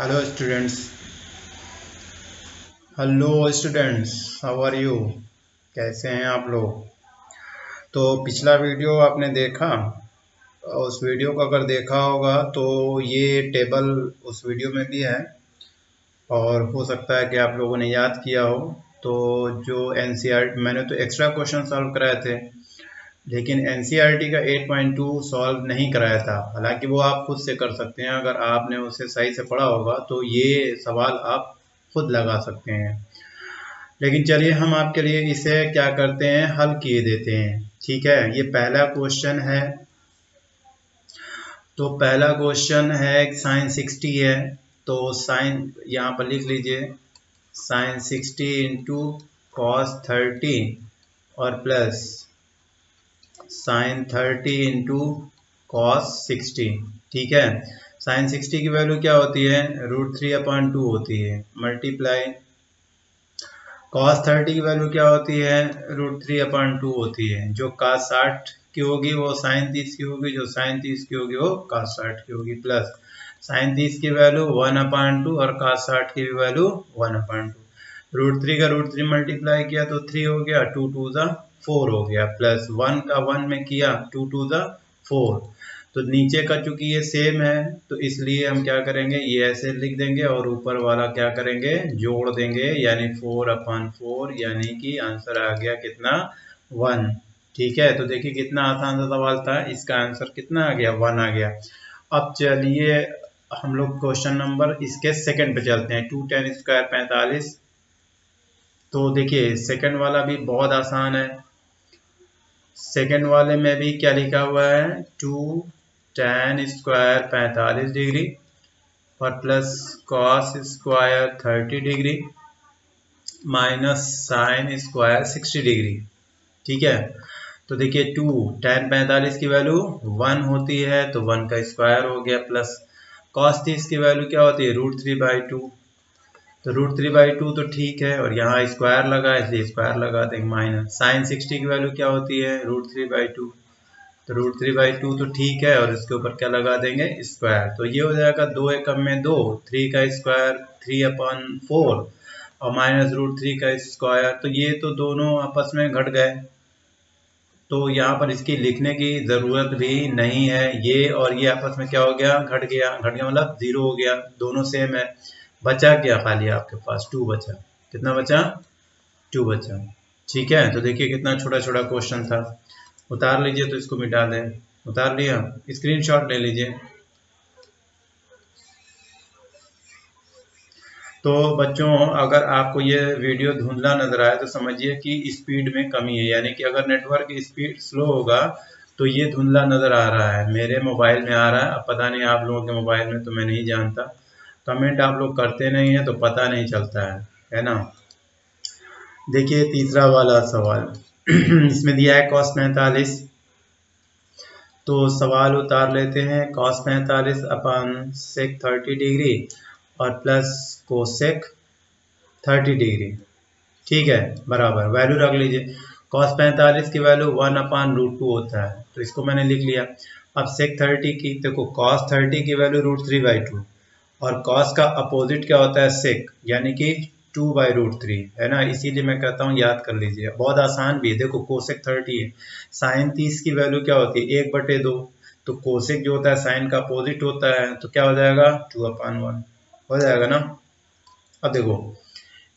Hello students. How are you? कैसे हैं आप लोग? तो पिछला वीडियो आपने देखा? उस वीडियो को अगर देखा होगा तो ये टेबल उस वीडियो में भी है और हो सकता है कि आप लोगों ने याद किया हो। तो जो एनसीईआरटी मैंने तो एक्स्ट्रा क्वेश्चन सॉल्व कराए थे, लेकिन एनसीईआरटी का 8.2 सॉल्व नहीं कराया था। हालांकि वो आप खुद से कर सकते हैं, अगर आपने उसे सही से पढ़ा होगा तो ये सवाल आप खुद लगा सकते हैं। लेकिन चलिए हम आपके लिए इसे क्या करते हैं, हल किए देते हैं। ठीक है, ये पहला क्वेश्चन है। तो पहला क्वेश्चन है साइन 60 है। तो साइन यहाँ पर लिख लीजिए, साइन 60 इंटू कॉस 30 और प्लस साइन 30 इंटू कॉस 60। ठीक है, साइन 60 की वैल्यू क्या होती है? √3/2 होती है, मल्टीप्लाई कॉस 30 की वैल्यू क्या होती है? √3/2 होती है। जो cos 60 की होगी वो साइन 30 की होगी, जो साइन 30 की होगी वो cos 60 की होगी, प्लस साइन 30 की वैल्यू 1/2 और cos 60 की वैल्यू 1/2। √3 का √3 मल्टीप्लाई किया तो 3 हो गया, 2 2 4 हो गया, प्लस 1 का 1 में किया 2 2 4। तो नीचे का चूंकि ये सेम है तो इसलिए हम क्या करेंगे, ये ऐसे लिख देंगे और ऊपर वाला क्या करेंगे, जोड़ देंगे, यानी 4/4, यानी कि आंसर आ गया कितना? 1। ठीक है, तो देखिए कितना आसान सा सवाल था, इसका आंसर कितना आ गया? 1 आ गया। अब चलिए हम लोग क्वेश्चन नंबर इसके सेकंड पे चलते हैं। 2tan² 45। तो देखिए सेकंड वाला भी बहुत आसान है। सेकंड वाले में भी क्या लिखा हुआ है? 2tan² 45 डिग्री और plus cos square 30 degree minus sine square 60 degree. ठीक है, तो देखिए 2tan 45 की वैल्यू 1 होती है तो 1 का स्क्वायर हो गया, प्लस कॉस 30 की वैल्यू क्या होती है? √3/2। तो √3/2 तो ठीक है, और यहाँ स्क्वायर लगा इसलिए स्क्वायर लगा देंगे, माइनस साइन 60 की वैल्यू क्या होती है? √3/2। तो √3/2 तो ठीक है, और इसके ऊपर क्या लगा देंगे? स्क्वायर। तो ये हो जाएगा 2 एकम में 2, 3 का स्क्वायर 3/4 और माइनस √3 का स्क्वायर। तो ये तो दोनों आपस में घट गए, तो यहाँ पर इसकी लिखने की ज़रूरत भी नहीं है। ये और ये आपस में क्या हो गया? घट गया। घट गया मतलब 0 हो गया, दोनों सेम है। बचा क्या? खाली आपके पास 2 बचा। कितना बचा? 2 बचा। ठीक है, तो देखिए कितना छोटा छोटा क्वेश्चन था। उतार लीजिए, तो इसको मिटा दें। उतार लिया, स्क्रीनशॉट ले लीजिए। तो बच्चों, अगर आपको ये वीडियो धुंधला नजर आए तो समझिए कि स्पीड में कमी है, यानी कि अगर नेटवर्क स्पीड स्लो होगा तो ये धुंधला नजर आ रहा है। मेरे मोबाइल में आ रहा है, अब पता नहीं आप लोगों के मोबाइल में, तो मैं नहीं जानता। कमेंट आप लोग करते नहीं है तो पता नहीं चलता है ना। देखिए तीसरा वाला सवाल इसमें दिया है cos 45। तो सवाल उतार लेते हैं। cos 45 अपन sec 30 डिग्री और प्लस कोसेक 30 डिग्री। ठीक है, बराबर वैल्यू रख लीजिए। cos 45 की वैल्यू 1/√2 होता है, तो इसको मैंने लिख लिया। अब sec 30 की, देखो cos 30 की वैल्यू √3/2 और cos का अपोजिट क्या होता है? sec, यानी कि 2/√3 है ना। इसीलिए मैं कहता हूँ याद कर लीजिए, बहुत आसान भी है। देखो कोसेक 30 है, साइन 30 की वैल्यू क्या होती है? 1/2। तो कोसेक जो होता है साइन का अपोजिट होता है, तो क्या हो जाएगा? 2/1 हो जाएगा ना। अब देखो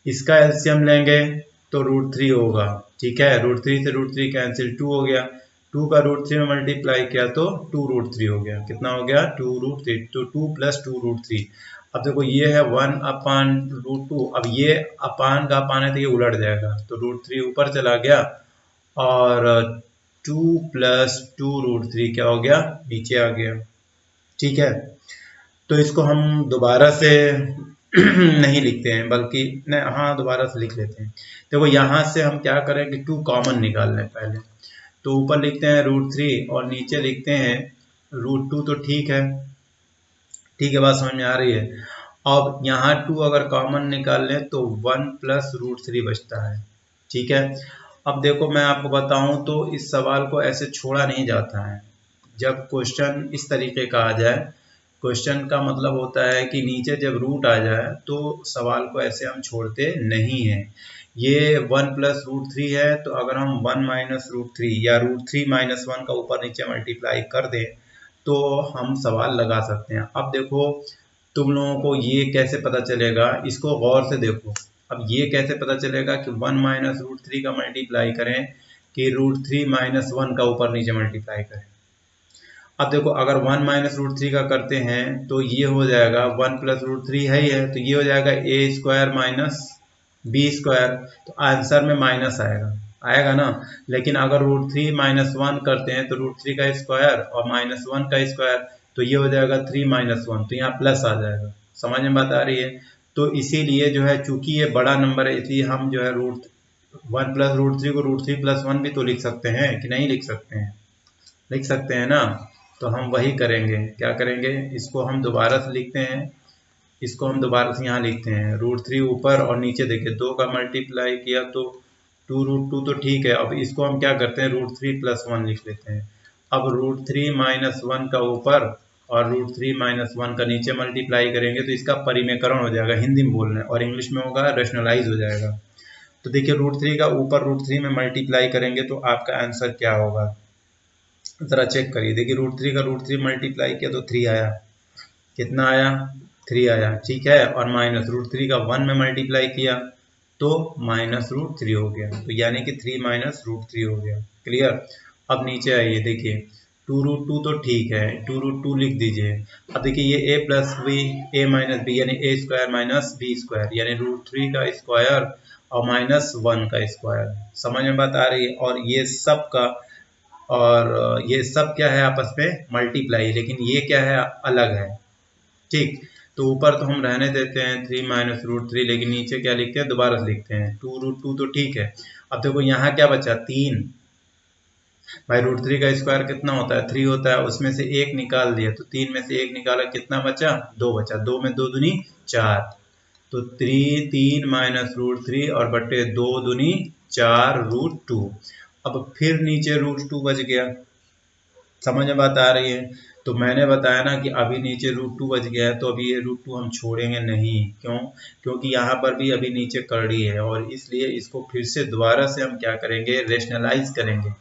इसका एलसीएम लेंगे तो √3 होगा। ठीक है, √3 से √3 कैंसिल, 2 हो गया। 2 का √3 में मल्टीप्लाई किया तो 2√3 हो गया। कितना हो गया? 2√3। तो 2 + 2√3। अब देखो ये है 1/√2। अब ये अपान का अपान है तो ये उलट जाएगा, तो √3 ऊपर चला गया और 2 + 2√3 क्या हो गया? नीचे आ गया। ठीक है, तो इसको हम दोबारा से नहीं लिखते हैं, बल्कि नहीं, हाँ दोबारा से लिख लेते हैं। देखो यहाँ से हम क्या करें कि 2 कॉमन निकाल लें पहले। तो ऊपर लिखते हैं √3 और नीचे लिखते हैं √2। तो ठीक है, ठीक है, बात समझ में आ रही है। अब यहाँ 2 अगर कॉमन निकाल लें तो 1 + √3 बचता है। ठीक है, अब देखो मैं आपको बताऊं तो इस सवाल को ऐसे छोड़ा नहीं जाता है। जब क्वेश्चन इस तरीके का आ जाए, क्वेश्चन का मतलब होता है कि नीचे जब रूट आ जाए तो सवाल को ऐसे हम छोड़ते नहीं हैं। ये 1 प्लस रूट 3 है, तो अगर हम 1 माइनस रूट 3 या रूट 3 माइनस 1 का ऊपर नीचे मल्टीप्लाई कर दें तो हम सवाल लगा सकते हैं। अब देखो तुम लोगों को ये कैसे पता चलेगा, इसको गौर से देखो। अब ये कैसे पता चलेगा कि 1 माइनस रूट 3 का मल्टीप्लाई करें कि रूट 3 माइनस 1 का ऊपर नीचे मल्टीप्लाई करें। अब देखो अगर 1 माइनस रूट 3 का करते हैं तो ये हो जाएगा 1 प्लस रूट 3 है ही है, तो ये हो जाएगा ए स्क्वायर माइनस बी स्क्वायर, तो आंसर में माइनस आएगा ना। लेकिन अगर रूट 3 माइनस 1 करते हैं तो रूट 3 का स्क्वायर और माइनस 1 का स्क्वायर, तो ये हो जाएगा 3 माइनस 1, तो यहाँ प्लस आ जाएगा। समझ में बात आ रही है? तो इसीलिए जो है चूंकि ये बड़ा नंबर है इसलिए हम जो है रूट 1 प्लस रूट 3 को रूट 3 प्लस 1 भी तो लिख सकते हैं कि नहीं लिख सकते हैं? लिख सकते हैं ना। तो हम वही करेंगे, क्या करेंगे, इसको हम दोबारा से लिखते हैं, इसको हम दोबारा से यहाँ लिखते हैं। रूट 3 ऊपर और नीचे देखिए 2 का मल्टीप्लाई किया तो 2 रूट 2 तो ठीक है। अब इसको हम क्या करते हैं, रूट 3 प्लस 1 लिख लेते हैं। अब रूट 3 माइनस 1 का ऊपर और रूट 3 माइनस 1 का नीचे मल्टीप्लाई करेंगे तो इसका परिमेयकरण हो जाएगा, हिंदी में बोलना है, और इंग्लिश में होगा रेशनलाइज हो जाएगा। तो देखिए रूट 3 का ऊपर रूट 3 में मल्टीप्लाई करेंगे तो आपका आंसर क्या होगा, जरा चेक करिए। देखिए रूट 3 का रूट 3 मल्टीप्लाई किया तो 3 आया, कितना आया, 3 आया, ठीक है। और माइनस रूट 3 का 1 में मल्टीप्लाई किया तो माइनस रूट 3 हो गया, तो यानी कि 3 माइनस रूट 3 हो गया। क्लियर? अब नीचे आइए, देखिए 2 रूट 2 तो ठीक है, 2 रूट 2 लिख दीजिए। अब देखिए ये ए प्लस बी, ए माइनस बी यानी ए स्क्वायर माइनस बी स्क्वायर, यानी रूट 3 का स्क्वायर और माइनस 1 का स्क्वायर। समझ में बात आ रही है? और ये सब का और ये सब क्या है, आपस में मल्टीप्लाई, लेकिन ये क्या है, अलग है। ठीक, तो ऊपर तो हम रहने देते हैं 3 माइनस रूट 3, लेकिन नीचे क्या लिखते हैं, दोबारा से लिखते हैं 2 रूट 2 तो ठीक है। अब देखो यहाँ क्या बचा, 3। भाई रूट 3 का स्क्वायर कितना होता है, 3 होता है, उसमें से 1 निकाल दिया तो 3 में से 1 निकाला, कितना बचा, 2 बचा। 2 में 2 दूनी 4, तो 3 माइनस रूट 3 और बटे 2 दूनी 4 रूट 2। अब फिर नीचे रूट 2 बच गया। समझ में बात आ रही है? तो मैंने बताया ना कि अभी नीचे रूट 2 बच गया है, तो अभी ये रूट 2 हम छोड़ेंगे नहीं। क्यों? क्योंकि यहाँ पर भी अभी नीचे करड़ी है, और इसलिए इसको फिर से दोबारा से हम क्या करेंगे, रेशनलाइज करेंगे।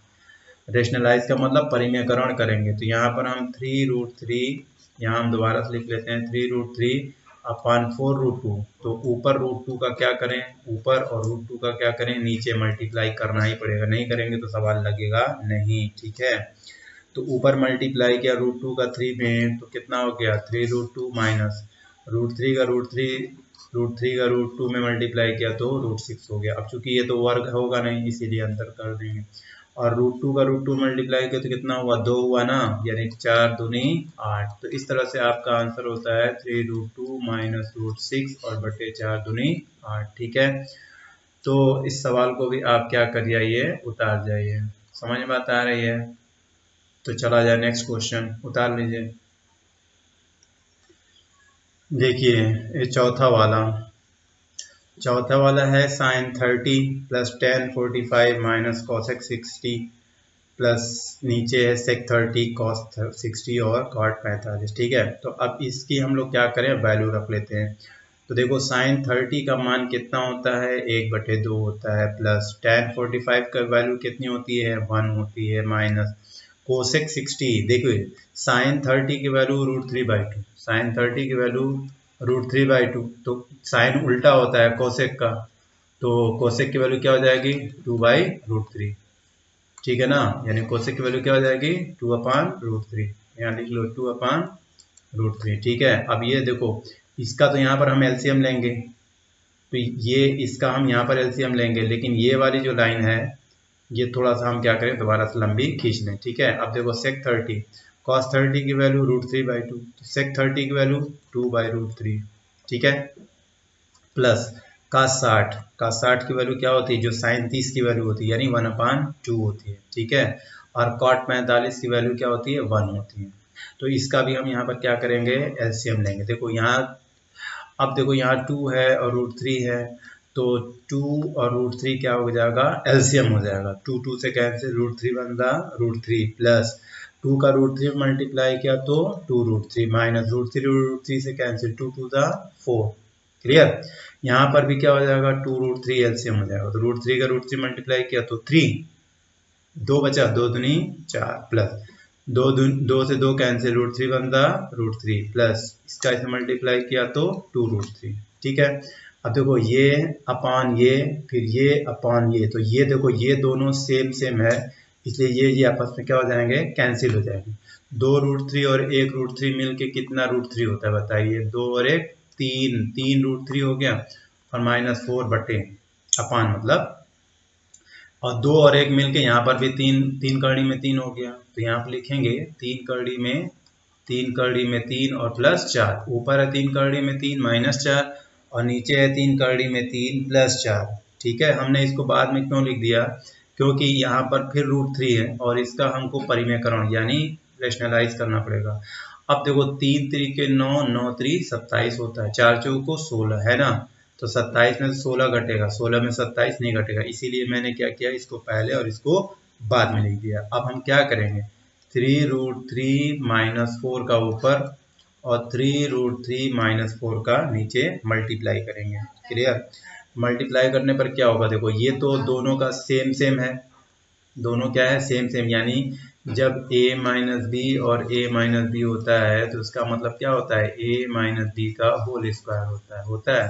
रेशनलाइज का मतलब परिमेयकरण करेंगे। तो यहाँ पर हम 3 रूट 3, यहाँ हम दोबारा से लिख लेते हैं 3 रूट 3 अपॉन 4 रूट 2। तो ऊपर रूट 2 का क्या करें, ऊपर, और रूट 2 का क्या करें, नीचे मल्टीप्लाई करना ही पड़ेगा, नहीं करेंगे तो सवाल लगेगा नहीं। ठीक है, तो ऊपर मल्टीप्लाई किया रूट 2 का 3 में तो कितना हो गया, 3 रूट 2 माइनस रूट 3 का रूट 2 में मल्टीप्लाई किया तो रूट 6 हो गया। अब चूंकि ये तो वर्ग होगा नहीं इसीलिए अंतर कर देंगे। और रूट 2 का रूट 2 मल्टीप्लाई किया तो कितना हुआ, 2 हुआ ना, यानी 4 दूनी 8। तो इस तरह से आपका आंसर होता है 3 रूट 2 माइनस रूट 6 और बटे 4 दूनी 8। ठीक है, तो इस सवाल को भी आप क्या कर जाइए, उतार जाइए। समझ में बात आ रही है? तो चला जाए नेक्स्ट क्वेश्चन, उतार लीजिए। देखिए ये चौथा वाला है sine 30 plus ten 45 minus cosec 60 plus नीचे है सेक 30 कॉस 60 और कॉट 45। ठीक है, तो अब इसकी हम लोग क्या करें, वैल्यू रख लेते हैं। तो देखो साइन 30 का मान कितना होता है, 1/2 होता है, प्लस टेन 45 का वैल्यू कितनी होती है, 1 होती है, माइनस कोसेक 60। देखिए साइन 30 की वैल्यू √3/2, साइन 30 की वैल्यू √3/2, तो साइन उल्टा होता है कोसेक का, तो कोसेक की वैल्यू क्या हो जाएगी, 2/√3। ठीक है ना, यानी कोसेक की वैल्यू क्या हो जाएगी, 2/√3। यहाँ लिख लो 2/√3। ठीक है, अब ये देखो इसका तो यहाँ पर हम एलसीएम लेंगे, तो ये इसका हम यहाँ पर एलसीएम लेंगे, लेकिन ये वाली जो लाइन है ये थोड़ा सा हम क्या करें, दोबारा से लंबी खींच लें। ठीक है, अब देखो सेक 30 कॉस 30 की वैल्यू √3/2, तो सेक 30 की वैल्यू 2/√3। ठीक है, प्लस कास 60 की वैल्यू क्या होती है, जो साइन 30 की वैल्यू होती है, यानी 1/2 होती है। ठीक है, और कॉट 45 की वैल्यू क्या होती है, 1 होती है। तो इसका भी हम यहाँ पर क्या करेंगे, एलसीएम लेंगे। देखो यहाँ, अब देखो यहाँ 2 है और √3 है, तो 2 और √3 क्या हो जाएगा, एलसीएम हो जाएगा। 2 2 से कैंसिल, √3 बनता √3 प्लस 2 का रूट 3 मल्टीप्लाई किया तो 2√3 माइनस रूट थ्री से कैंसिल 2 2 4। क्लियर। यहाँ पर भी क्या हो जाएगा 2√3 एलसीएम हो जाएगा, तो √3 का √3 मल्टीप्लाई किया तो 3, 2 बचा, 2 दूनी 4 प्लस 2 से 2 कैंसिल √3 बनता √3 प्लस इसका इसे मल्टीप्लाई किया तो 2√3। ठीक है। अब देखो ये अपान ये फिर ये अपान ये, तो ये देखो ये दोनों सेम सेम है, इसलिए ये आपस में क्या हो जाएंगे कैंसिल हो जाएंगे। 2√3 और 1√3 मिलके कितना √3 होता है बताइए, 2 और 1 3, 3√3 हो गया और -4 बटे अपान मतलब, और 2 और 1 मिलके यहाँ पर भी 3 कड़ी में 3 हो गया, तो यहाँ पर लिखेंगे 3 कड़ी में 3 और प्लस 4, ऊपर है 3 कड़ी में 3 -4 और नीचे है 3 कड़ी में 3 प्लस 4। ठीक है। हमने इसको बाद में क्यों लिख दिया, क्योंकि यहाँ पर फिर √3 है और इसका हमको परिमेयकरण यानी रेशनलाइज करना पड़ेगा। अब देखो 3 3 9, 9 3 27 होता है, 4 चौको 16 है ना, तो 27 में 16 घटेगा, 16 में 27 नहीं घटेगा, इसीलिए मैंने क्या किया इसको पहले और इसको बाद में लिख दिया। अब हम क्या करेंगे 3√3 -4 का ऊपर और 3√3 -4 का नीचे मल्टीप्लाई करेंगे। क्लियर। मल्टीप्लाई करने पर क्या होगा, देखो ये तो दोनों का सेम सेम है, दोनों क्या है सेम सेम, यानी जब a माइनस बी और a माइनस बी होता है तो उसका मतलब क्या होता है a माइनस बी का होल स्क्वायर होता है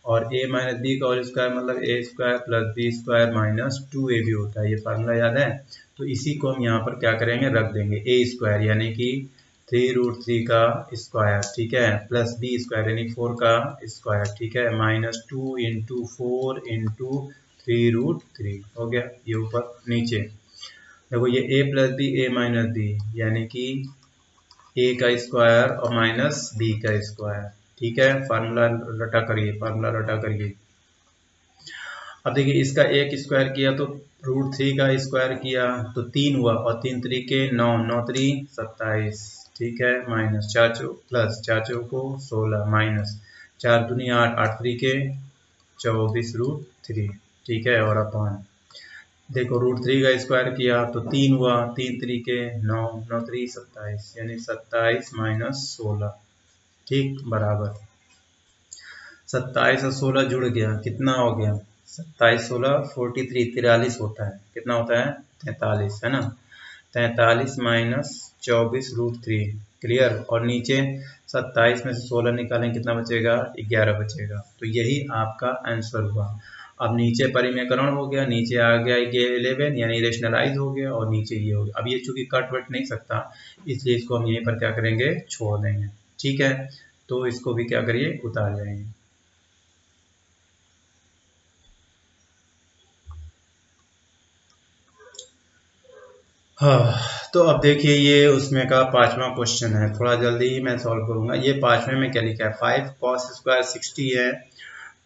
और a माइनस बी का होल स्क्वायर मतलब a square plus B square minus 2ab होता है। ये फार्मूला याद है, तो इसी को हम यहाँ पर क्या करेंगे रख देंगे a स्क्वायर यानी कि 3√3 का स्क्वायर, ठीक है, प्लस बी स्क्वायर यानी 4 का स्क्वायर, ठीक है, -2 × 4 × 3√3 हो गया। ये ऊपर नीचे देखो ये a plus B a minus B यानी कि a का स्क्वायर और माइनस b का स्क्वायर। ठीक है। फार्मूला रटा करिए। अब देखिए इसका एक स्क्वायर किया तो √3 का स्क्वायर किया तो 3 हुआ और 3 3 9, 9 3 27, ठीक है, माइनस 4 प्लस 4 चौको 16 माइनस 4 दूनी 8, 8 3 24 √3, ठीक है, और अपान देखो √3 का स्क्वायर किया तो 3 हुआ, 3 3 9, 9 3 27 यानी 27 माइनस 16, ठीक, बराबर 27 और 16 जुड़ गया कितना हो गया 27 16 43 43 होता है, कितना होता है 43 है ना, 43 माइनस 24 √3। क्लियर। और नीचे 27 में से 16 निकालें कितना बचेगा 11 बचेगा, तो यही आपका आंसर हुआ। अब नीचे परिमेयकरण हो गया, नीचे आ गया ये 11 यानी रेशनलाइज हो गया और नीचे ये हो गया। अब ये चूंकि कट वट नहीं सकता इसलिए इसको हम यहीं पर क्या करेंगे छोड़ देंगे। ठीक है, तो इसको भी क्या करिए उतार जाएंगे। हाँ, तो अब देखिए ये उसमें का 5वां क्वेश्चन है, थोड़ा जल्दी ही मैं सॉल्व करूंगा। ये 5वें में क्या लिखा है 5 cos स्क्वायर 60 है,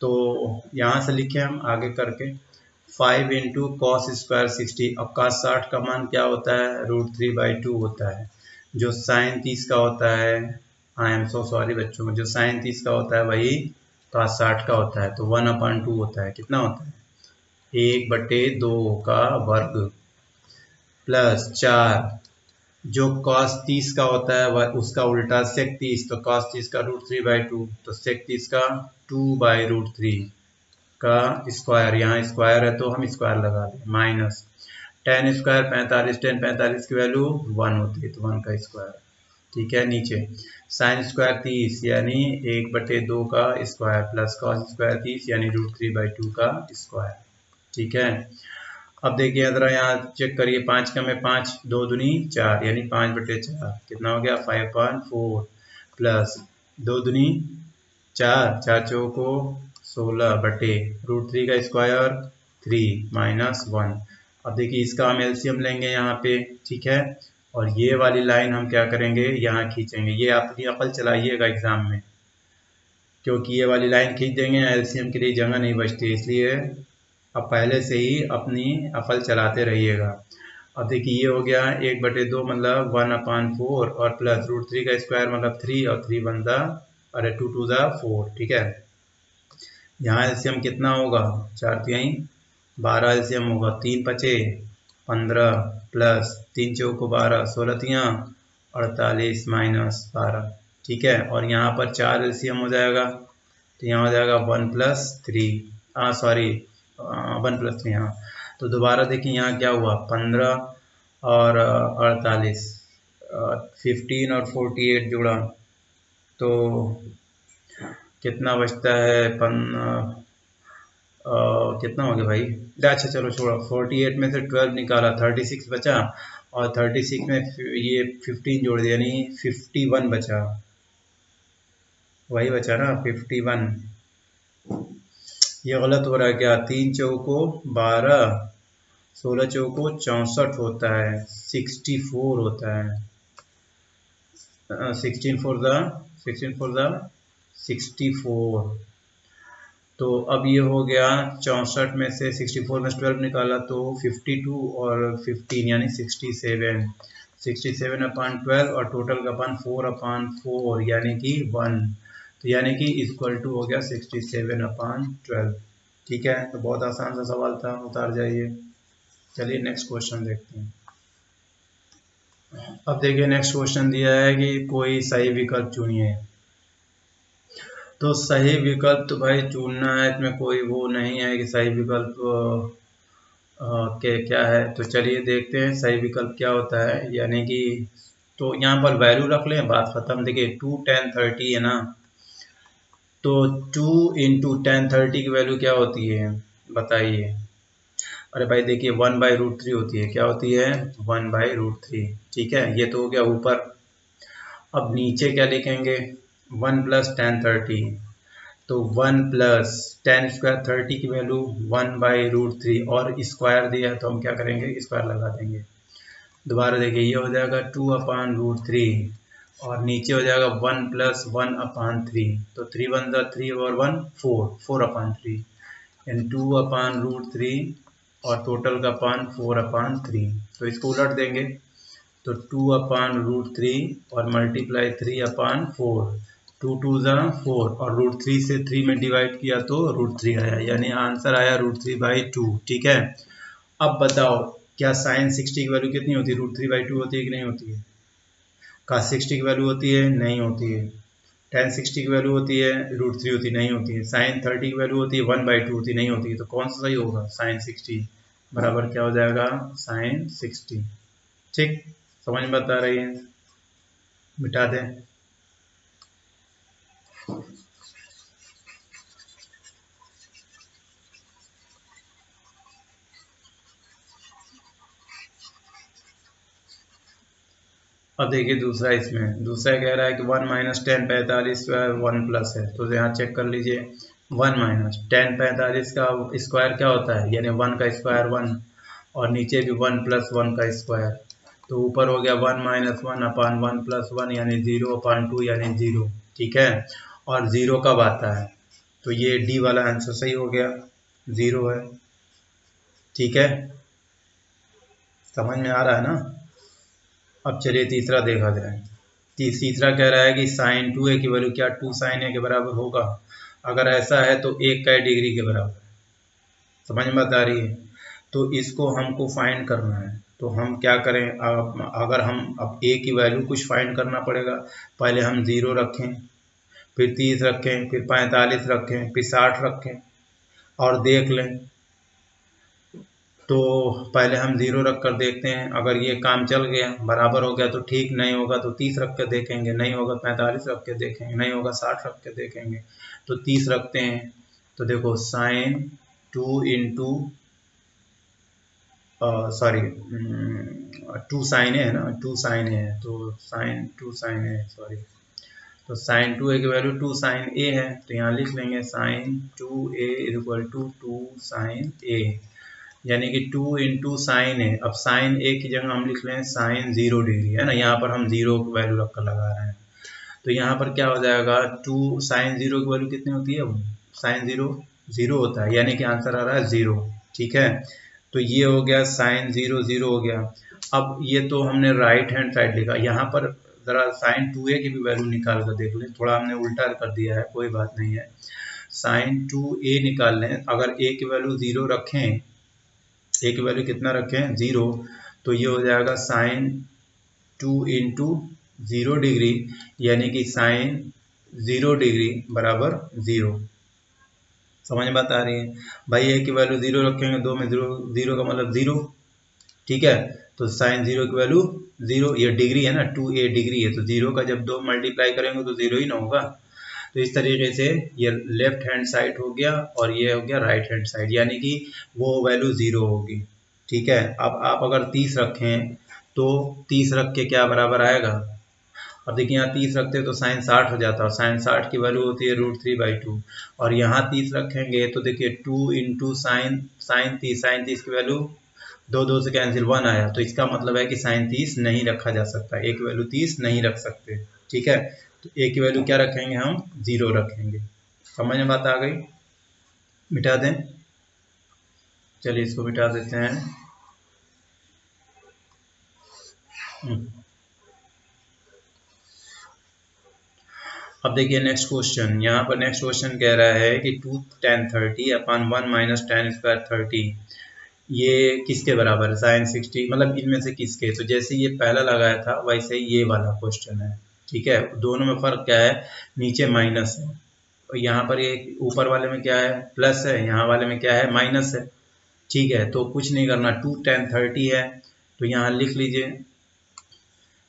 तो यहाँ से लिखे हम आगे करके 5 × cos स्क्वायर 60। अब cos 60 का मान क्या होता है √3/2 होता है, जो sin 30 का होता है, आई एम सो सॉरी बच्चों, जो sin 30 का होता है वही cos 60 का होता है, तो 1/2 होता है, कितना होता है 1/2 का वर्ग प्लस 4, जो cos 30 का होता है वह उसका उल्टा sec 30, तो cos 30 का √3/2, तो sec 30 का 2/√3 का स्क्वायर, यहाँ स्क्वायर है तो हम स्क्वायर लगा दें, माइनस tan स्क्वायर 45, tan 45 की वैल्यू 1 होती है तो 1 का स्क्वायर, ठीक है। नीचे sin स्क्वायर 30 यानी 1/2 का स्क्वायर प्लस cos स्क्वायर 30 यानी √3/2 का स्क्वायर, ठीक है। अब देखिए जरा यहाँ चेक करिए 5 का में 5, 2 दूनी 4 यानी 5/4 कितना हो गया 5/4 प्लस 2 दूनी 4, 4 चौको 16 बटे √3 का स्क्वायर 3 माइनस 1। अब देखिए इसका हम एलसीएम लेंगे यहाँ पे, ठीक है, और ये वाली लाइन हम क्या करेंगे यहाँ खींचेंगे। ये अपनी अकल चलाइएगा एग्जाम में, क्योंकि ये वाली लाइन खींच देंगे एलसीएम के लिए जगह नहीं बचती, इसलिए अब पहले से ही अपनी अकल चलाते रहिएगा। अब देखिए ये हो गया 1/2 मतलब 1/4 और प्लस √3 का स्क्वायर मतलब 3 और 3 बनता अरे 2 2 4, ठीक है। यहाँ एलसीएम कितना होगा 4 3 12 एलसीएम होगा 3 5 15 प्लस 3 चौको 12, 16 तियाँ 48 माइनस 12। ठीक है, और यहाँ पर 4 एलसीएम हो जाएगा, तो यहाँ हो जाएगा 1 प्लस 3, सॉरी 1 प्लस 3। हाँ, तो दोबारा देखिए यहाँ क्या हुआ, 15 और 48, 15 और 48 जुड़ा तो कितना बचता है, कितना हो गया भाई। अच्छा चलो छोड़ो, 48 में से 12 निकाला, 36 बचा, और 36 में ये 15 जोड़ दिया, यानी 51 बचा, वही बचा ना 51। ये गलत हो रहा है क्या, 3 चौको 12, 16 चौको 64 होता है, 64 होता है, 16 फोर द 64। तो अब ये हो गया 64 में से 64 में 12 निकाला तो 52 और 15 यानी 67 अपान 12 और टोटल का अपान 4 अपान 4 यानी कि 1, तो यानी कि इक्वल टू हो गया 67 अपान 12। ठीक है, तो बहुत आसान सा सवाल था, उतार जाइए। चलिए नेक्स्ट क्वेश्चन देखते हैं। अब देखिए नेक्स्ट क्वेश्चन दिया है कि कोई सही विकल्प चुनिए। तो सही विकल्प तो भाई चुनना है, इसमें कोई वो नहीं है कि सही विकल्प के क्या है। तो चलिए देखते हैं सही विकल्प क्या होता है, यानी कि तो यहाँ पर वैल्यू रख लें, बात खत्म। देखिए 2 10 30 है ना, तो 2 इंटू 10 30 की वैल्यू क्या होती है बताइए। अरे भाई देखिए 1/√3 होती है, क्या होती है 1/√3। ठीक है, ये तो हो गया ऊपर। अब नीचे क्या लिखेंगे, 1 प्लस 10 30, तो 1 प्लस 10 स्क्वायर 30 की वैल्यू 1/√3, और स्क्वायर दिया है तो हम क्या करेंगे, स्क्वायर लगा देंगे। दोबारा देखिए ये हो जाएगा 2/√3, और नीचे हो जाएगा 1 प्लस 1/3, तो 3 1 3 और 1 4, 4/3 यानी 2/√3 और टोटल का पान 4/3। तो इसको उलट देंगे तो 2/√3 और मल्टीप्लाई 3/4, 2 2 4, और √3 से 3 में डिवाइड किया तो √3 आया, यानी आंसर आया √3/2। ठीक है, अब बताओ क्या साइन 60 की वैल्यू कितनी होती है, √3/2 होती है कि नहीं होती है। cos 60 की वैल्यू होती है, नहीं होती है। tan 60 की वैल्यू होती है, √3 होती नहीं होती है। sin 30 की वैल्यू होती है 1/2 होती नहीं होती है। तो कौन सा सही होगा, sin 60 बराबर क्या हो जाएगा, sin 60। ठीक, समझ में बता रही है, मिटा दें। अब देखिए दूसरा, इसमें दूसरा कह रहा है कि 1 माइनस 10 45 स्क्वायर 1 प्लस है, तो यहाँ चेक कर लीजिए 1 माइनस 10 45 का स्क्वायर क्या होता है, यानी 1 का स्क्वायर 1, और नीचे भी 1 प्लस 1 का स्क्वायर, तो ऊपर हो गया 1 माइनस 1/1 प्लस 1 यानी 0/2 यानी 0। ठीक है, और 0 कब आता है, तो ये डी वाला आंसर सही हो गया, 0 है। ठीक है, समझ में आ रहा है ना। अब चलिए तीसरा देखा जाए। तीसरा कह रहा है कि साइन 2a की वैल्यू क्या 2 साइन a के बराबर होगा, अगर ऐसा है तो 1 का डिग्री के बराबर। समझ में बता रही है, तो इसको हमको फाइंड करना है। तो हम क्या करें, अगर हम अब a की वैल्यू कुछ फाइंड करना पड़ेगा। पहले हम 0 रखें, फिर 30 रखें, फिर 45 रखें, फिर 60 रखें और देख लें। तो पहले हम 0 रख कर देखते हैं, अगर ये काम चल गया बराबर हो गया तो ठीक, नहीं होगा तो 30 रख कर देखेंगे, नहीं होगा 45 रख के देखेंगे, नहीं होगा 60 रख के देखेंगे। तो 30 रखते हैं, तो देखो साइन 2 इंटू सॉरी 2 साइन है ना, 2 साइन है, तो साइन 2 साइन है सॉरी, तो साइन 2a की वैल्यू 2 साइन a है, तो यहाँ लिख लेंगे sine 2a equal to 2 sine a, यानी कि 2 इंटू साइन ए। अब साइन ए की जगह हम लिख लें साइन 0 डिग्री, है ना, यहाँ पर हम 0 की वैल्यू रख कर लगा रहे हैं। तो यहाँ पर क्या हो जाएगा, 2 साइन 0 की वैल्यू कितनी होती है, साइन 0 0 होता है, यानी कि आंसर आ रहा है 0। ठीक है, तो ये हो गया साइन 0 0 हो गया। अब ये तो हमने राइट हैंड साइड लिखा, यहाँ पर ज़रा साइन 2a की भी वैल्यू निकाल कर देख लें, थोड़ा हमने उल्टा कर दिया है, कोई बात नहीं है। साइन 2a निकाल लें, अगर a की वैल्यू 0 रखें, ए की वैल्यू कितना रखें 0, तो ये हो जाएगा साइन 2 इंटू 0 डिग्री, यानी कि साइन 0 डिग्री बराबर 0। समझ में बात आ रही है भाई? ए की वैल्यू 0 रखेंगे, 2 में 0, 0 का मतलब 0, ठीक है। तो साइन 0 की वैल्यू 0, ये डिग्री है ना, 2a डिग्री है, तो 0 का जब 2 मल्टीप्लाई करेंगे तो 0 ही ना होगा। तो इस तरीके से ये लेफ्ट हैंड साइड हो गया और ये हो गया राइट हैंड साइड, यानी कि वो वैल्यू 0 होगी, ठीक है। अब आप अगर 30 रखें तो 30 रख के क्या बराबर आएगा? अब देखिए यहाँ 30 रखते हैं तो साइन 60 हो जाता है, साइन 60 की वैल्यू होती है √3/2, और यहाँ 30 रखेंगे तो देखिए 2 इंटू साइन 30 की वैल्यू 2 से कैंसिल 1 आया, तो इसका मतलब है कि साइन 30 नहीं रखा जा सकता, ए की वैल्यू 30 नहीं रख सकते, ठीक है। तो ए की वैल्यू क्या रखेंगे हम? 0 रखेंगे। समझ में बात आ गई? मिटा दें, चलिए इसको मिटा देते हैं। अब देखिए नेक्स्ट क्वेश्चन, यहाँ पर नेक्स्ट क्वेश्चन कह रहा है कि 2 tan 30 upon 1 minus tan square 30, ये किसके बराबर है? साइन 60, मतलब इनमें से किसके? तो जैसे ये पहला लगाया था वैसे ही ये वाला क्वेश्चन है, ठीक है। दोनों में फर्क क्या है? नीचे माइनस है और यहाँ पर ये ऊपर वाले में क्या है? प्लस है, यहाँ वाले में क्या है? माइनस है, ठीक है। तो कुछ नहीं करना, 2 tan 30 है तो यहाँ लिख लीजिए,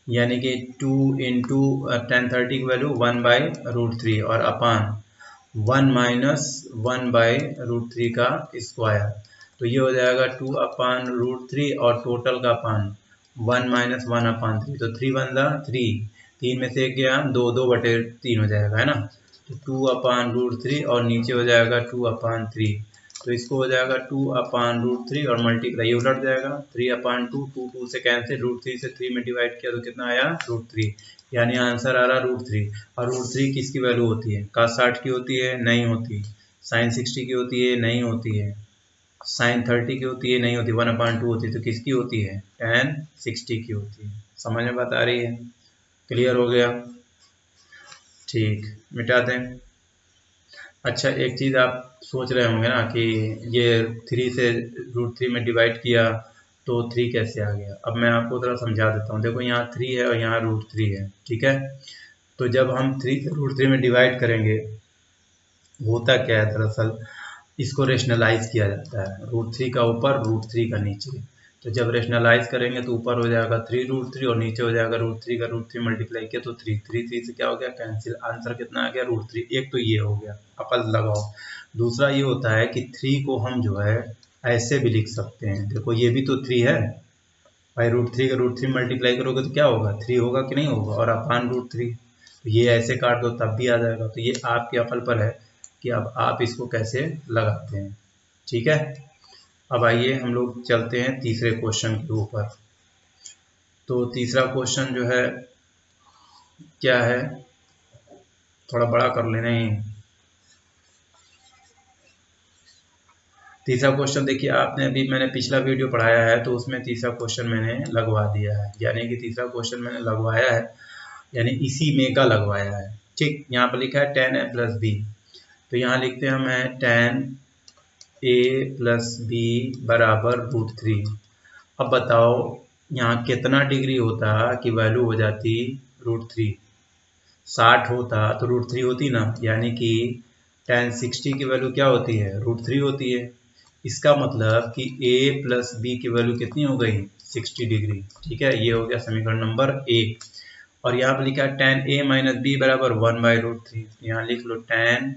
यानी कि 2 इंटू tan 30 की वैल्यू 1/√3 और अपान 1 माइनस 1/√3 का स्क्वायर, तो ये हो जाएगा 2 अपान √3 और टोटल का अपान 1 माइनस 1 अपान 3, तो 3 बन रहा 3, 3 में से गया 2, 2/3 हो जाएगा, है ना। तो 2 अपान √3 और नीचे हो जाएगा 2 अपान 3, तो इसको हो जाएगा 2 अपान √3 और मल्टीप्लाई, ये उलट जाएगा 3 अपान 2, 2 से कैंसिल, √3 से 3 में डिवाइड किया तो कितना आया? √3, यानी आंसर आ रहा √3। और √3 किसकी वैल्यू होती है? cos 60 की होती है? नहीं होती। साइन 60 की होती है? नहीं होती है। साइन 30 की होती है? नहीं होती। 1/2 होती है, तो किसकी होती है? tan 60 की होती है। समझ में बात आ रही है? क्लियर हो गया? ठीक, मिटा दें। अच्छा, एक चीज़ आप सोच रहे होंगे ना कि ये 3 से √3 में डिवाइड किया तो 3 कैसे आ गया? अब मैं आपको थोड़ा समझा देता हूँ। देखो यहाँ 3 है और यहाँ √3 है, ठीक है। तो जब हम 3 से √3 में डिवाइड करेंगे, होता क्या है दरअसल, इसको रेशनलाइज किया जाता है, √3 का ऊपर √3 का नीचे। तो जब रेशनलाइज करेंगे तो ऊपर हो जाएगा 3√3 और नीचे हो जाएगा √3 का √3 मल्टीप्लाई किया तो 3, 3 से क्या हो गया? कैंसिल, आंसर कितना आ गया? √3। एक तो ये हो गया, अकल लगाओ। दूसरा ये होता है कि 3 को हम जो है ऐसे भी लिख सकते हैं, देखो ये भी तो 3 है भाई, √3 का √3 मल्टीप्लाई करोगे तो क्या होगा? 3 होगा कि नहीं होगा? और अपान √3, तो ये ऐसे काट दो तब भी आ जाएगा। तो ये आपके अकल पर है कि अब आप इसको कैसे लगाते हैं, ठीक है। अब आइए हम लोग चलते हैं तीसरे क्वेश्चन के ऊपर। तो तीसरा क्वेश्चन जो है क्या है, थोड़ा बड़ा कर लेना ही। तीसरा क्वेश्चन देखिए, आपने अभी, मैंने पिछला वीडियो पढ़ाया है तो उसमें तीसरा क्वेश्चन मैंने लगवा दिया है, यानी कि तीसरा क्वेश्चन मैंने लगवाया है, यानी इसी में का लगवाया है, ठीक। यहाँ पर लिखा है tan a + b, तो यहाँ लिखते हैं हम tan a + b बराबर √3। अब बताओ यहाँ कितना डिग्री होता कि वैल्यू हो जाती √3? 60 होता तो √3 होती ना, यानी कि tan 60 की वैल्यू क्या होती है? √3 होती है। इसका मतलब कि a + b की वैल्यू कितनी हो गई? 60 डिग्री, ठीक है। ये हो गया समीकरण नंबर 1। और यहाँ पर लिखा है tan a - b बराबर 1/√3, यहाँ लिख लो tan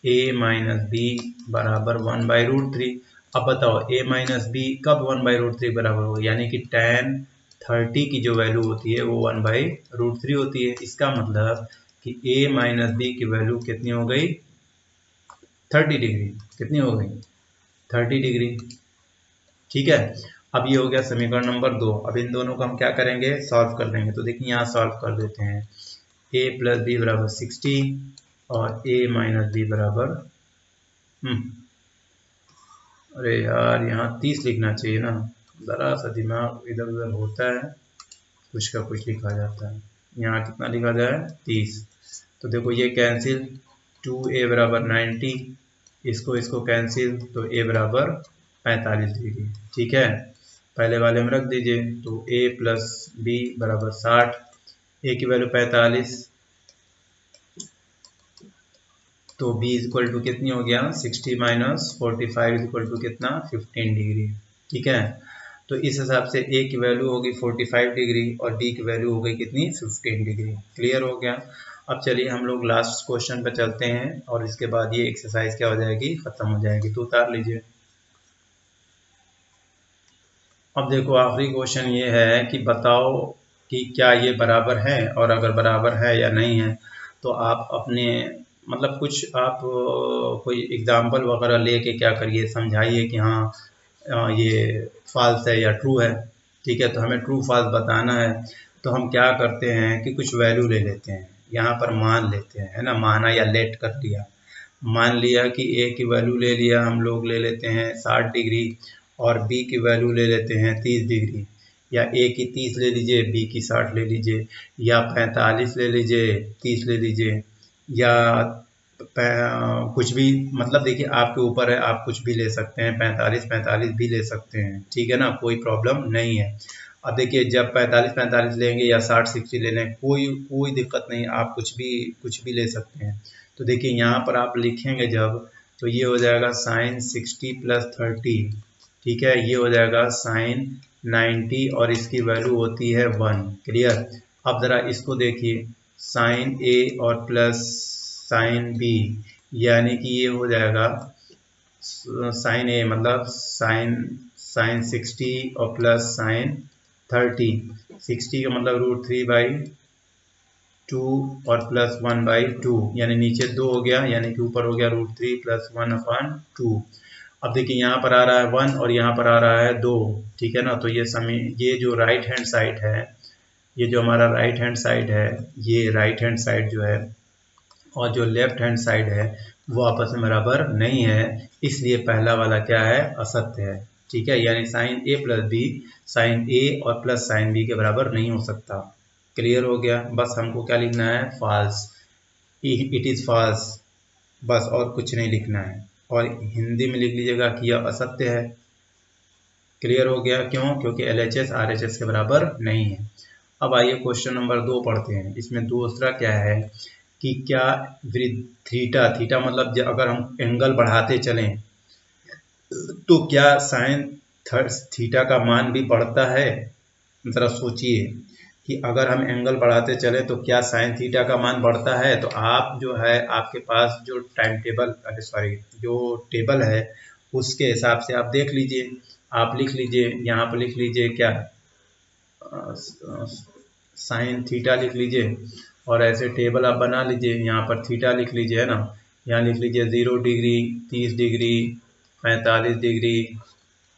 a - b बराबर 1/√3। अब बताओ a - b कब 1/√3 बराबर होगा? यानी कि tan 30 की जो वैल्यू होती है वो 1/√3 होती है। इसका मतलब कि a - b की वैल्यू कितनी हो गई? 30 डिग्री। कितनी हो गई? 30 डिग्री, ठीक है। अब ये हो गया समीकरण नंबर 2। अब इन दोनों को हम क्या करेंगे? सॉल्व कर देंगे। तो देखिए यहाँ सॉल्व कर देते हैं, a + b बराबर 60 और a - b बराबर अरे यार यहाँ 30 लिखना चाहिए ना, ज़रा सा दिमाग इधर उधर होता है, कुछ का कुछ लिखा जाता है। यहाँ कितना लिखा जाए? 30। तो देखो ये कैंसिल, 2a बराबर 90, इसको कैंसिल तो a बराबर 45 डिग्री। ठीक है, पहले वाले में रख दीजिए, तो a प्लस बी बराबर 60, a की वैल्यू 45, तो b इक्वल टू कितनी हो गया 60 माइनस 45 इक्वल टू कितना 15 डिग्री। ठीक है, तो इस हिसाब से a की वैल्यू होगी 45 डिग्री और d की वैल्यू हो गई कितनी 15 डिग्री। क्लियर हो गया। अब चलिए हम लोग लास्ट क्वेश्चन पे चलते हैं और इसके बाद ये एक्सरसाइज क्या हो जाएगी, खत्म हो जाएगी। तो उतार लीजिए। अब देखो आखिरी क्वेश्चन ये है कि बताओ कि क्या ये बराबर है, और अगर बराबर है या नहीं है तो आप अपने मतलब कुछ आप कोई एग्जाम्पल वगैरह लेके क्या करिए, समझाइए कि हाँ ये फॉल्स है या ट्रू है। ठीक है, तो हमें ट्रू फॉल्स बताना है। तो हम क्या करते हैं कि कुछ वैल्यू ले लेते हैं, यहाँ पर मान लेते हैं, है ना, माना या लेट कर लिया। मान लिया कि ए की वैल्यू ले लिया हम लोग, ले लेते हैं 60 डिग्री, और बी की वैल्यू ले लेते हैं 30 डिग्री, या ए की 30 ले लीजिए, बी की 60 ले लीजिए, या 45 ले लीजिए, 30 ले लीजिए, या कुछ भी, मतलब देखिए आपके ऊपर है, आप कुछ भी ले सकते हैं, 45 भी ले सकते हैं। ठीक है ना, कोई प्रॉब्लम नहीं है। अब देखिए जब 45 लेंगे या 60 ले लें, कोई कोई दिक्कत नहीं, आप कुछ भी ले सकते हैं। तो देखिए यहाँ पर आप लिखेंगे जब, तो ये हो जाएगा साइन 60 प्लस 30। ठीक है, ये हो जाएगा साइन 90 और इसकी वैल्यू होती है 1। क्लियर। अब ज़रा इसको देखिए, साइन ए और प्लस साइन बी, यानी कि ये हो जाएगा साइन ए मतलब साइन साइन 60 और प्लस साइन 30। 60 का मतलब √3/2 और प्लस 1/2, यानी नीचे 2 हो गया, यानी कि ऊपर हो गया √3 प्लस 1/2। अब देखिए यहाँ पर आ रहा है 1 और यहाँ पर आ रहा है 2। ठीक है ना, तो ये जो राइट हैंड साइड है, ये जो हमारा राइट हैंड साइड है, ये राइट हैंड साइड जो है और जो लेफ्ट हैंड साइड है वो आपस में बराबर नहीं है, इसलिए पहला वाला क्या है, असत्य है। ठीक है, यानी साइन ए प्लस बी साइन ए और प्लस साइन बी के बराबर नहीं हो सकता। क्लियर हो गया। बस हमको क्या लिखना है, फॉल्स, इट इज़ फॉल्स, बस और कुछ नहीं लिखना है। और हिंदी में लिख लीजिएगा कि यह असत्य है। क्लियर हो गया। क्यों? क्योंकि LHS RHS के बराबर नहीं है। अब आइए क्वेश्चन नंबर 2 पढ़ते हैं। इसमें दूसरा क्या है कि क्या थीटा, थीटा मतलब अगर हम एंगल बढ़ाते चलें तो क्या साइन थीटा का मान भी बढ़ता है। ज़रा सोचिए कि अगर हम एंगल बढ़ाते चले तो क्या साइन थीटा का मान बढ़ता है। तो आप जो है, आपके पास जो टाइम टेबल, सॉरी जो टेबल है उसके हिसाब से आप देख लीजिए। आप लिख लीजिए, यहाँ पर लिख लीजिए क्या, साइन थीटा लिख लीजिए, और ऐसे टेबल आप बना लीजिए। यहाँ पर थीटा लिख लीजिए, है ना, यहाँ लिख लीजिए 0 डिग्री, 30 डिग्री, 45 डिग्री,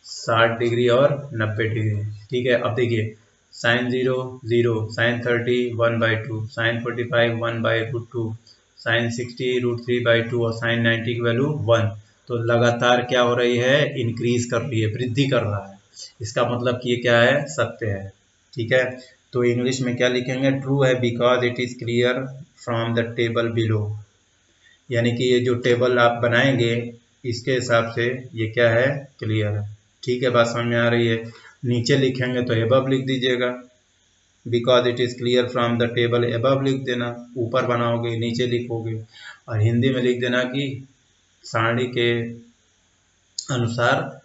60 डिग्री और 90 डिग्री। ठीक है, अब देखिए साइन 0 0, साइन 30 1/2, साइन 45 1/√2, साइन 60 √3/2 और साइन 90 की वैल्यू 1। तो लगातार क्या हो रही है, इंक्रीज कर रही है, वृद्धि कर रहा है। इसका मतलब कि ये क्या है, सत्य है। ठीक है, तो इंग्लिश में क्या लिखेंगे, ट्रू है because it is clear from the table below, यानी कि ये जो टेबल आप बनाएंगे इसके हिसाब से ये क्या है, क्लियर है। ठीक है, बात समझ में आ रही है। नीचे लिखेंगे तो एबव लिख दीजिएगा, because it is clear from the table above लिख देना, ऊपर बनाओगे नीचे लिखोगे। और हिंदी में लिख देना कि सारणी के अनुसार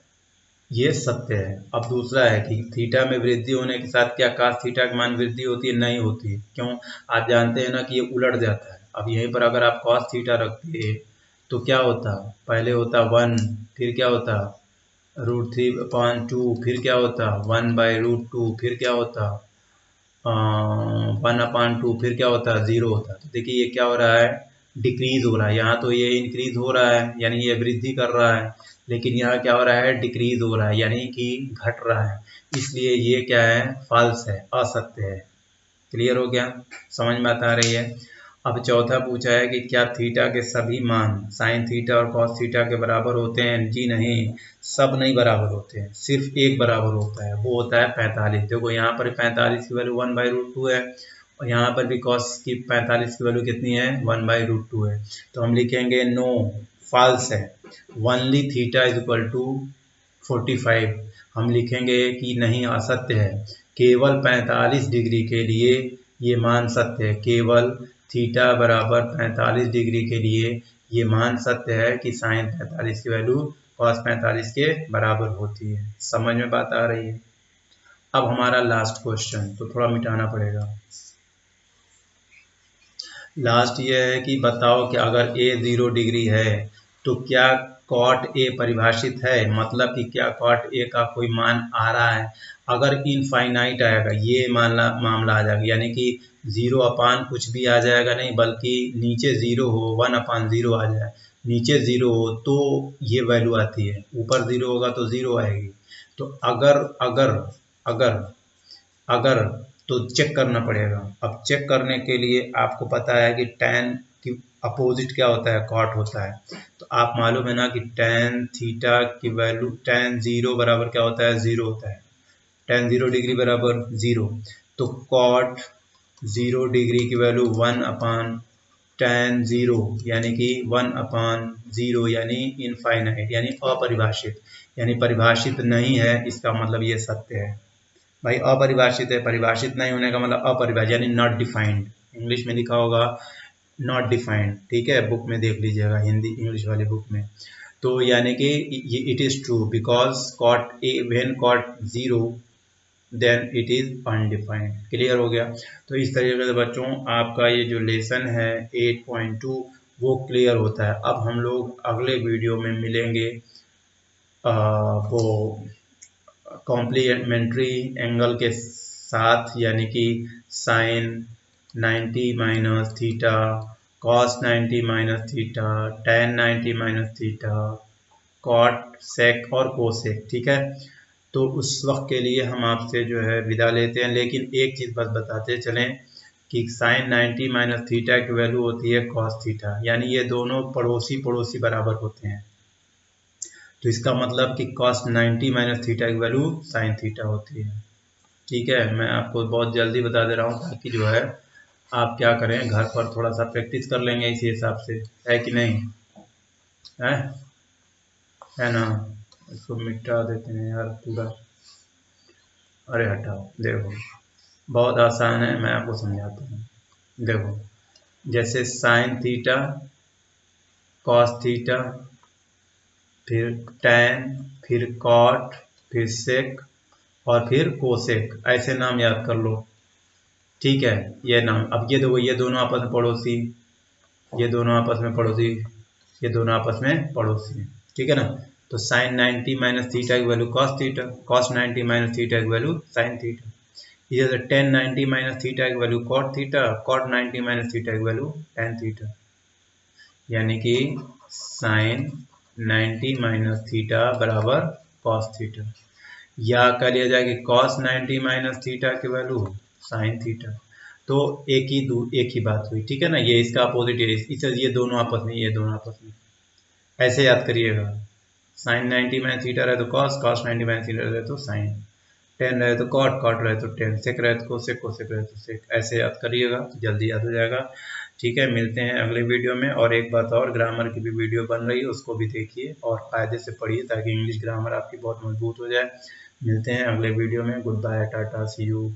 ये सत्य है। अब दूसरा है कि थीटा में वृद्धि होने के साथ क्या cos थीटा का मान वृद्धि होती है, नहीं होती। क्यों? आप जानते हैं ना कि ये उलट जाता है। अब यहीं पर अगर आप cos थीटा रखते तो क्या होता, पहले होता 1, फिर क्या होता √3/2, फिर क्या होता 1/√2, फिर क्या होता 1/2, फिर क्या होता है 0 होता है। तो देखिए ये क्या हो रहा है, डिक्रीज हो रहा है। यहाँ तो ये इंक्रीज हो रहा है यानी ये वृद्धि कर रहा है, लेकिन यहाँ क्या हो रहा है, डिक्रीज हो रहा है यानी कि घट रहा है। इसलिए ये क्या है, फॉल्स है, असत्य है। क्लियर हो गया, समझ में आ रही है। अब चौथा पूछा है कि क्या थीटा के सभी मान साइन थीटा और कॉस थीटा के बराबर होते हैं। जी नहीं, सब नहीं बराबर होते हैं, सिर्फ एक बराबर होता है, वो होता है 45। देखो यहाँ पर 45 की वैल्यू 1/√2 है, और यहाँ पर भी कॉस की 45 की वैल्यू कितनी है, 1/√2 है। तो हम लिखेंगे नो, फॉल्स है, only theta is equal to 45 हम लिखेंगे कि नहीं असत्य है, केवल 45 डिग्री के लिए ये मान सत्य है, केवल थीटा बराबर 45 डिग्री के लिए ये मान सत्य है कि साइन 45 की वैल्यू कॉस 45 के बराबर होती है। समझ में बात आ रही है। अब हमारा लास्ट क्वेश्चन, तो थोड़ा मिटाना पड़ेगा। लास्ट ये है कि बताओ कि अगर ए 0 डिग्री है तो क्या कॉट ए परिभाषित है, मतलब कि क्या कॉट ए का कोई मान आ रहा है। अगर इनफाइनाइट आएगा ये मामला आ जाएगा, यानी कि 0 अपान कुछ भी आ जाएगा नहीं, बल्कि नीचे 0 हो 1 अपान 0 आ जाए, नीचे 0 हो तो ये वैल्यू आती है, ऊपर 0 होगा तो 0 आएगी। तो अगर अगर अगर अगर तो चेक करना पड़ेगा। अब चेक करने के लिए आपको पता है कि tan की अपोजिट क्या होता है, कॉट होता है। तो आप मालूम है ना कि tan थीटा की वैल्यू tan 0 बराबर क्या होता है, 0 होता है। tan 0 डिग्री बराबर 0, तो कॉट 0 डिग्री की वैल्यू 1 अपान tan 0 यानी कि 1 अपान 0 यानी इनफाइनाइट यानी अपरिभाषित, यानी परिभाषित नहीं है, इसका मतलब ये सत्य है। भाई अपरिभाषित है, परिभाषित नहीं होने का मतलब अपरिभाषित यानी नॉट डिफाइंड, इंग्लिश में लिखा होगा नॉट डिफाइंड, ठीक है, बुक में देख लीजिएगा, हिंदी इंग्लिश वाली बुक में। तो यानी कि it is true because cot A when cot 0 then it is undefined. Clear हो गया। तो इस तरीके से बच्चों आपका ये जो लेसन है 8.2 वो क्लियर होता है। अब हम लोग अगले वीडियो में मिलेंगे वो कॉम्प्लीमेंट्री एंगल के साथ, यानी कि sine 90 minus theta, cos 90 minus theta, tan 90 minus theta, cot sec और कोसेक, ठीक है। तो उस वक्त के लिए हम आपसे जो है विदा लेते हैं, लेकिन एक चीज़ बस बताते चलें कि साइन 90 माइनस थीटा की वैल्यू होती है कॉस थीटा, यानी ये दोनों पड़ोसी पड़ोसी बराबर होते हैं। तो इसका मतलब कि cos 90 माइनस थीटा की वैल्यू साइन थीटा होती है, ठीक है। मैं आपको बहुत जल्दी बता दे रहा हूँ ताकि जो है आप क्या करें, घर पर थोड़ा सा प्रैक्टिस कर लेंगे इसी हिसाब से, है कि नहीं है ना। इसको मिटा देते हैं यार पूरा, अरे हटाओ। देखो बहुत आसान है, मैं आपको समझाता हूँ। देखो जैसे साइन थीटा, कॉस थीटा, फिर tan, फिर कॉट, फिर सेक और फिर कोसेक, ऐसे नाम याद कर लो, ठीक है। ये नाम, अब ये देखो ये दोनों आपस में पड़ोसी, ये दोनों आपस में पड़ोसी, ये दोनों आपस में पड़ोसी, ठीक है ना। तो साइन 90 माइनस थीटा की value cos theta, cos 90 minus theta की वैल्यू साइन थीटा, इधर से tan 90 माइनस थीटा की value cot theta, cot 90 minus theta की वैल्यू tan थीटा, यानी कि साइन 90 माइनस थीटा बराबर कॉस थीटा, या कह लिया जाए कि cos 90 माइनस थीटा की वैल्यू साइन थीटा। तो एक ही बात हुई, ठीक है ना। ये इसका अपोजिट है, इसे ये दोनों आपस में, ये दोनों आपस में, ऐसे याद करिएगा। साइन 90 माइनस थीटा रहे तो cos, cos 90 माइनस थीटा रहे तो साइन, tan रहे तो cot, cot रहे तो tan, sec रहे तो cosec, cosec रहे तो sec, ऐसे याद करिएगा, जल्दी याद हो जाएगा, ठीक है। मिलते हैं अगले वीडियो में। और एक बात और, ग्रामर की भी वीडियो बन रही है, उसको भी देखिए और कायदे से पढ़िए ताकि इंग्लिश ग्रामर आपकी बहुत मजबूत हो जाए। मिलते हैं अगले वीडियो में। Goodbye, tata, see you.